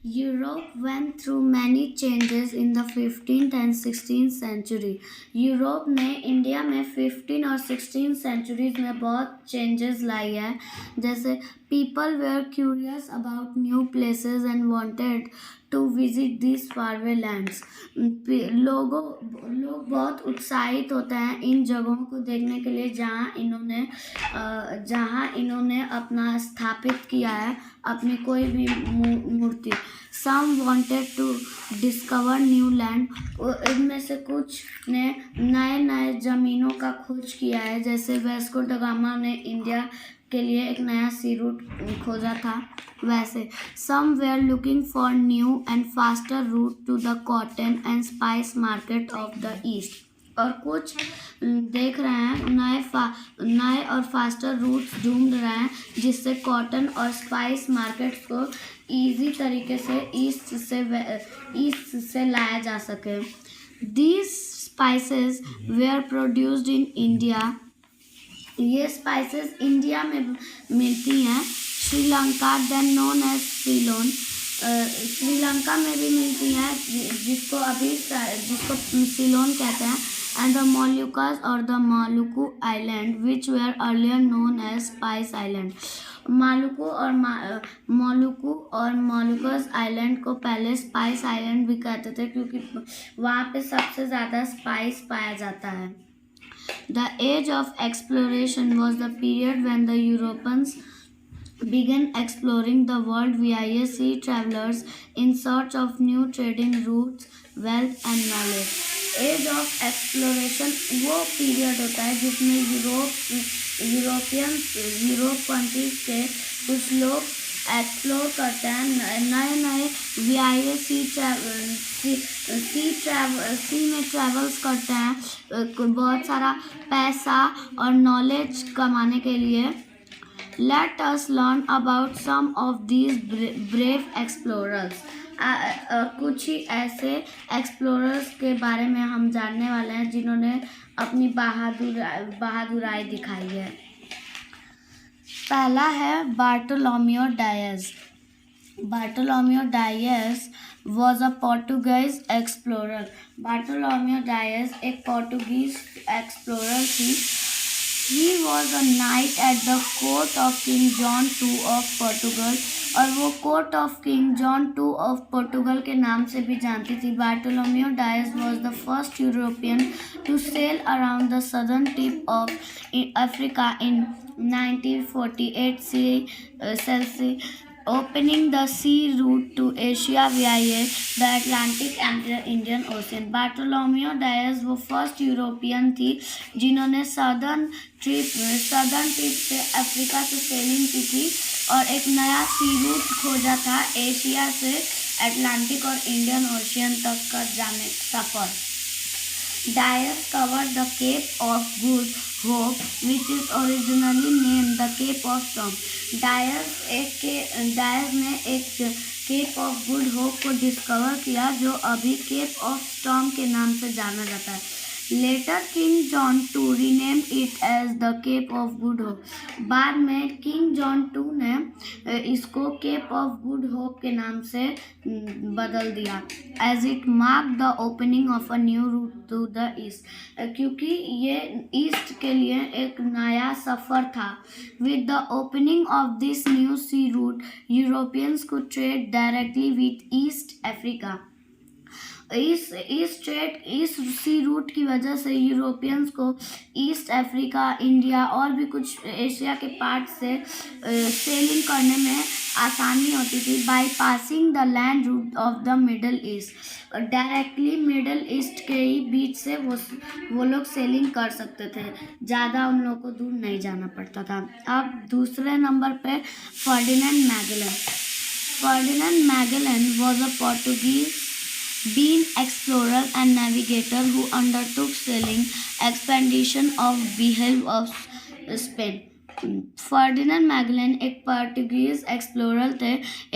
Europe went through many changes in the 15th and 16th century. Europe ने India में 15 और 16 centuries में बहुत चेंजेस लाई है. जैसे people were curious about new places and wanted to visit this faraway lands. लोग बहुत उत्साहित होते हैं इन जगहों को देखने के लिए जहाँ इन्होंने अपना स्थापित किया है अपनी कोई भी मूर्ति. Some wanted to discover new land. इनमें से कुछ ने नए नए ज़मीनों का खोज किया है. जैसे वेस्को ड गामा ने इंडिया के लिए एक नया सी रूट खोजा था. वैसे some were looking for new and faster route to the cotton and spice market of the east. और कुछ देख रहे हैं नए और फास्टर रूट्स ढूंढ रहे हैं जिससे कॉटन और स्पाइस मार्केट्स को इजी तरीके से ईस्ट से लाया जा सके. These spices were produced in India. ये स्पाइसेस इंडिया में मिलती हैं. Sri Lanka then known as Ceylon. Sri Lanka में भी मिलती हैं जिसको सीलोन कहते हैं. एंड द मोलुकास और the Maluku island which were earlier known as spice island. Maluku और मोलुकस आइलैंड को पहले स्पाइस आइलैंड भी कहते थे क्योंकि वहाँ पे सबसे ज़्यादा स्पाइस पाया जाता है. The age of exploration was the period when the Europeans began exploring the world via sea travelers in search of new trading routes, wealth and knowledge. Age of exploration वो पीरियड होता है जिसमें Europe countries के कुछ लोग explore करते हैं. नए वीआईए सी में ट्रैवल्स करते हैं बहुत सारा पैसा और नॉलेज कमाने के लिए. Let us learn about some of these brave explorers. कुछ ही ऐसे एक्सप्लोरर्स के बारे में हम जानने वाले हैं जिन्होंने अपनी बहादुराई दिखाई है. पहला है Bartolomeu Dias. Bartolomeu Dias was a Portuguese explorer. Bartolomeu Dias एक पोर्टुगीज एक्सप्लोरर थी. He was a knight at the court of King John II of Portugal. और वो court of king John II of Portugal के नाम से भी जानती थी. Bartolomeu Dias was the first European to sail around the southern tip of Africa in 1948 CE, opening the sea route to Asia via the Atlantic and the Indian Ocean. Bartolomeu Dias वो first European थी जिन्होंने southern trip से Africa से sailing की थी और एक नया सी रूट खोजा था एशिया से अटलांटिक और इंडियन ओशियन तक का जाने सफ़र. Dyers covered the Cape of Good Hope, which is originally named the Cape of Storm. Dyers ने एक केप ऑफ गुड होप को डिस्कवर किया जो अभी केप ऑफ स्टॉर्म के नाम से जाना जाता है. Later king John II rename it as the cape of good hope. बाद में किंग जॉन II ने इसको केप ऑफ गुड होप के नाम से बदल दिया. As it mark the opening of a new route to the east. क्योंकि ये ईस्ट के लिए एक नया सफ़र था. With the opening of this new sea route Europeans को trade directly with East Africa. इस सी रूट की वजह से यूरोपियंस को ईस्ट अफ्रीका, इंडिया और भी कुछ एशिया के पार्ट से सेलिंग करने में आसानी होती थी. By passing the land route of the Middle east. Directly middle east के ही बीच से वो लोग सेलिंग कर सकते थे. ज़्यादा उन लोगों को दूर नहीं जाना पड़ता था. अब दूसरे नंबर पे Ferdinand Magellan. Ferdinand Magellan was a Portuguese being explorer and navigator who undertook sailing expedition of behalf of Spain. Ferdinand Magellan एक पोर्टुगीज एक्सप्लोरर थे,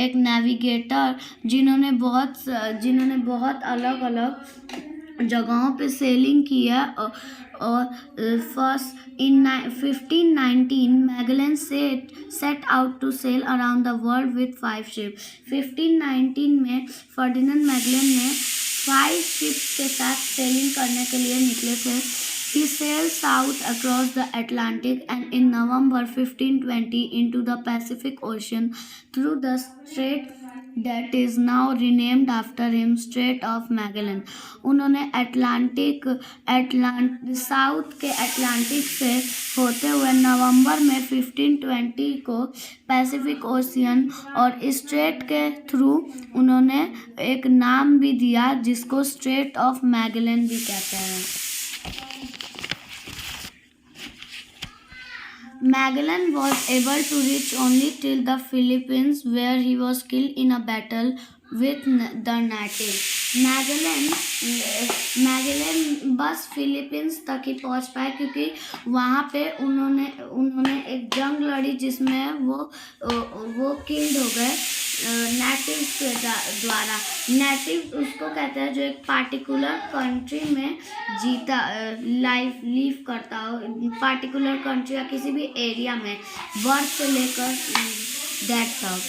एक नेविगेटर जिन्होंने बहुत अलग अलग जगहों पे सेलिंग की है और first in 1519 Magellan set out to sail around the world with 5 ship. 1519 में फर्डिनेंड मैगलन ने 5 शिप्स के साथ सेलिंग करने के लिए निकले थे। He sailed south across the Atlantic and in November 1520 into the Pacific Ocean through the strait that is now renamed after him, Strait of Magellan। उन्होंने साउथ के अटलांटिक से होते हुए नवंबर में 1520 को पैसिफिक ओशियन और स्ट्रेट के थ्रू उन्होंने एक नाम भी दिया जिसको स्ट्रेट ऑफ मैगेलन भी कहते हैं। Magellan was able to reach only till the Philippines, where he was killed in a battle with the natives। Magellan बस फिलीपींस तक ही पहुंच पाए क्योंकि वहाँ पे उन्होंने एक जंग लड़ी जिसमें वो किल्ड हो गए नेटिव के द्वारा। नेटिव उसको कहते हैं जो एक पार्टिकुलर कंट्री में जीता लाइफ लीव करता हो, पार्टिकुलर कंट्री या किसी भी एरिया में बर्थ से लेकर डेथ तक।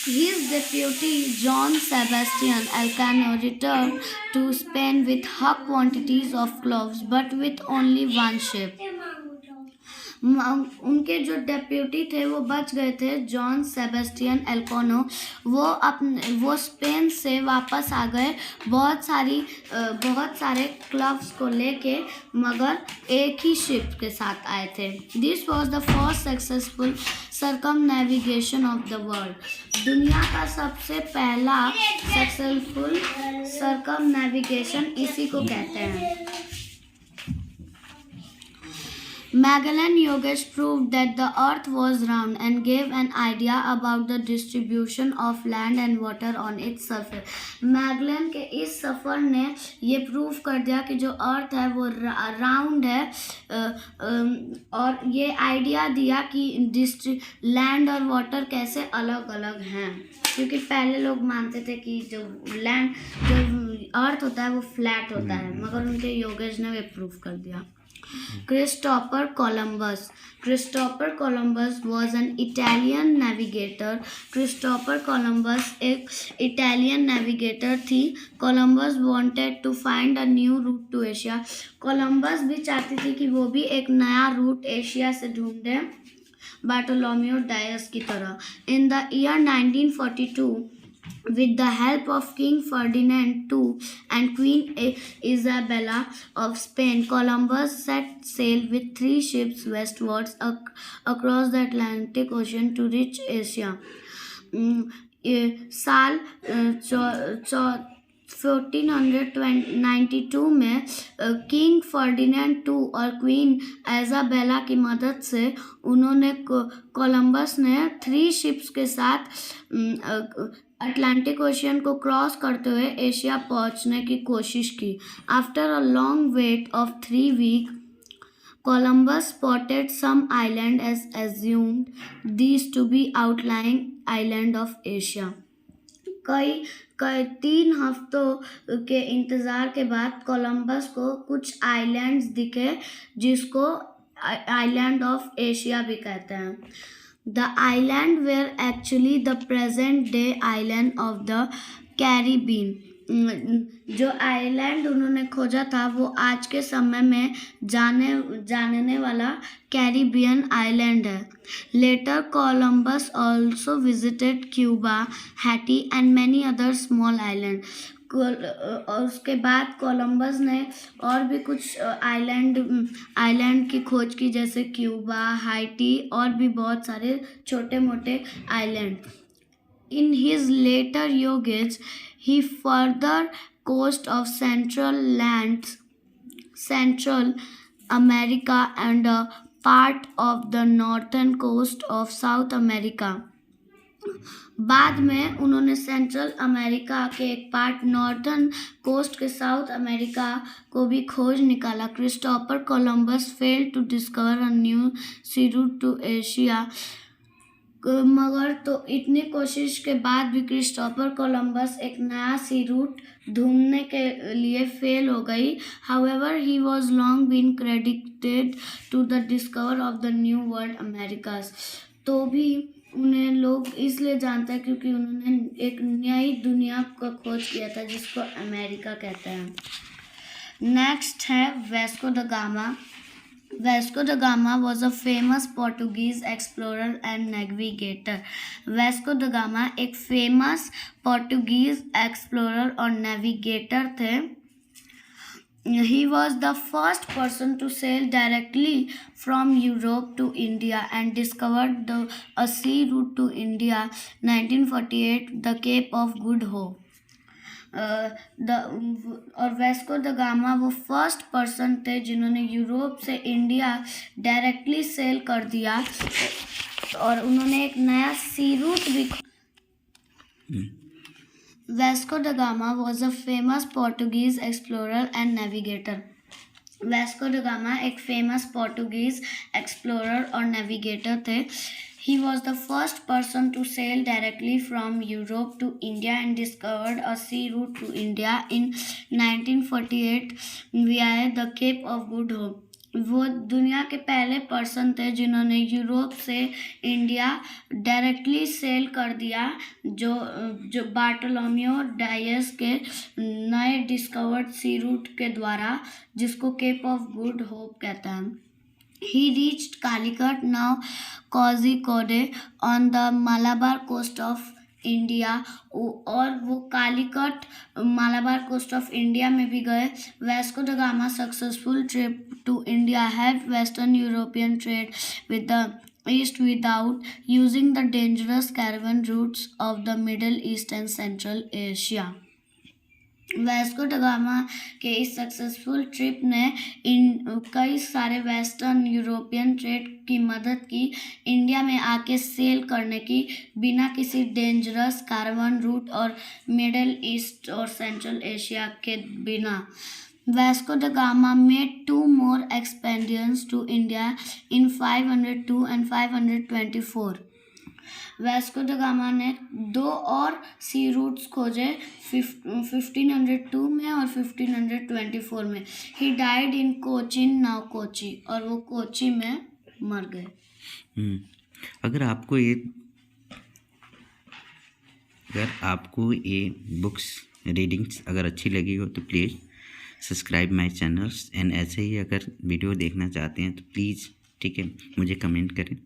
His deputy John Sebastian Elcano returned to Spain with high quantities of cloves, but with only one ship। उनके जो डेप्यूटी थे वो बच गए थे, जॉन सेबेस्टियन एल्कानो। वो स्पेन से वापस आ गए बहुत सारे क्लब्स को लेके, मगर एक ही शिप के साथ आए थे। This was the first successful circumnavigation of the world. दुनिया का सबसे पहला सक्सेसफुल सर्कमनेविगेशन इसी को कहते हैं। Magellan Yogesh proved that the earth was round and gave an idea about the distribution of land and water on its surface। Magellan के इस सफ़र ने ये प्रूव कर दिया कि जो अर्थ है वो राउंड है और ये आइडिया दिया कि लैंड और वाटर कैसे अलग अलग हैं, क्योंकि पहले लोग मानते थे कि जो अर्थ होता है वो फ्लैट होता है, मगर उनके योगेश ने वे प्रूव कर दिया। Christopher Columbus was an Italian navigator। Christopher Columbus एक इटालियन नेविगेटर थी। Columbus wanted to find a new route to Asia। Columbus भी चाहती थी कि वो भी एक नया रूट एशिया से ढूंढे बार्टोलोमियो डायस की तरह। In the year 1942, with the help of King Ferdinand II and Queen Isabella of Spain, Columbus set sail with 3 ships westwards across the Atlantic Ocean to reach Asia। साल 1492 में king Ferdinand to और queen Isabella की मदद से Columbus ने 3 ships के साथ Atlantic ocean को क्रॉस करते हुए एशिया पहुंचने की कोशिश की। After a long wait of 3 week, Columbus spotted some island as assumed these to be outlying island of Asia। कई 3 हफ्तों के इंतज़ार के बाद कोलंबस को कुछ आइलैंड्स दिखे जिसको आइलैंड ऑफ एशिया भी कहते हैं। The island were actually the present day island of the Caribbean। जो आइलैंड उन्होंने खोजा था वो आज के समय में जानने वाला कैरिबियन आइलैंड है। Later Columbus also visited Cuba, Haiti and many other small island. और उसके बाद कोलंबस ने और भी कुछ आइलैंड की खोज की, जैसे क्यूबा, हाइटी और भी बहुत सारे छोटे मोटे island. In his later voyages, he further coast of Central America and a part of the northern coast of South America। बाद में उन्होंने सेंट्रल अमेरिका के एक पार्ट नॉर्थर्न कोस्ट के साउथ अमेरिका को भी खोज निकाला। Christopher Columbus failed to discover a new sea route to Asia. मगर तो इतनी कोशिश के बाद भी क्रिस्टोफर कोलंबस एक नया सी रूट ढूंढने के लिए फेल हो गई. However, he was long been credited to the discover of the new world Americas. तो भी उन्हें लोग इसलिए जानते हैं क्योंकि उन्होंने एक नई दुनिया का खोज किया था जिसको अमेरिका कहते हैं. नेक्स्ट है Wesco da gamma. Vasco da Gama was a famous Portuguese explorer and navigator. Vasco da Gama एक famous Portuguese explorer और navigator थे. He was the first person to sail directly from Europe to India and discovered a sea route to India. 1948, the Cape of Good Hope. और Wesco da gamma वो first person थे जिन्होंने Europe से India directly cell कर दिया और उन्होंने एक नया सी रूट भी. Wesco da gamma was a famous Portuguese explorer and navigator. Wesco da gamma एक फेमस पोर्टुगीज एक्सप्लोरर और नेविगेटर थे. He was the first person to sail directly from Europe to India and discovered a sea route to India in 1948 via the Cape of Good Hope. वो दुनिया के पहले person थे जिन्होंने Europe से India directly cell कर दिया जो बार्टोलोमियो डायस के नए डिस्कवर्ड सी रूट के द्वारा जिसको केप ऑफ गुड होप कहते हैं. He reached Calicut, now Kozhikode, on the Malabar coast of India. और वो Calicut Malabar coast of India में भी गए. Vasco da Gama successful trip to India help western European trade with the east without using the dangerous caravan routes of the Middle East and Central Asia. Vasco da Gama के इस successful trip ने कई सारे western European trade की मदद की India में आके सेल करने की बिना किसी डेंजरस कारवन रूट और मिडल ईस्ट और सेंट्रल एशिया के बिना. Vasco da Gama made 2 more expeditions to India in 502 and 524. Wesco da gamma ने 2 और सी रूट्स खोजे 1502 में और 1524 में. He died in Cochin, now Kochi, और वो कोची में मर गए. अगर आपको ये बुक्स रीडिंग्स अगर अच्छी लगी हो तो please subscribe my channels and ऐसे ही अगर वीडियो देखना चाहते हैं तो प्लीज़ ठीक है मुझे कमेंट करें.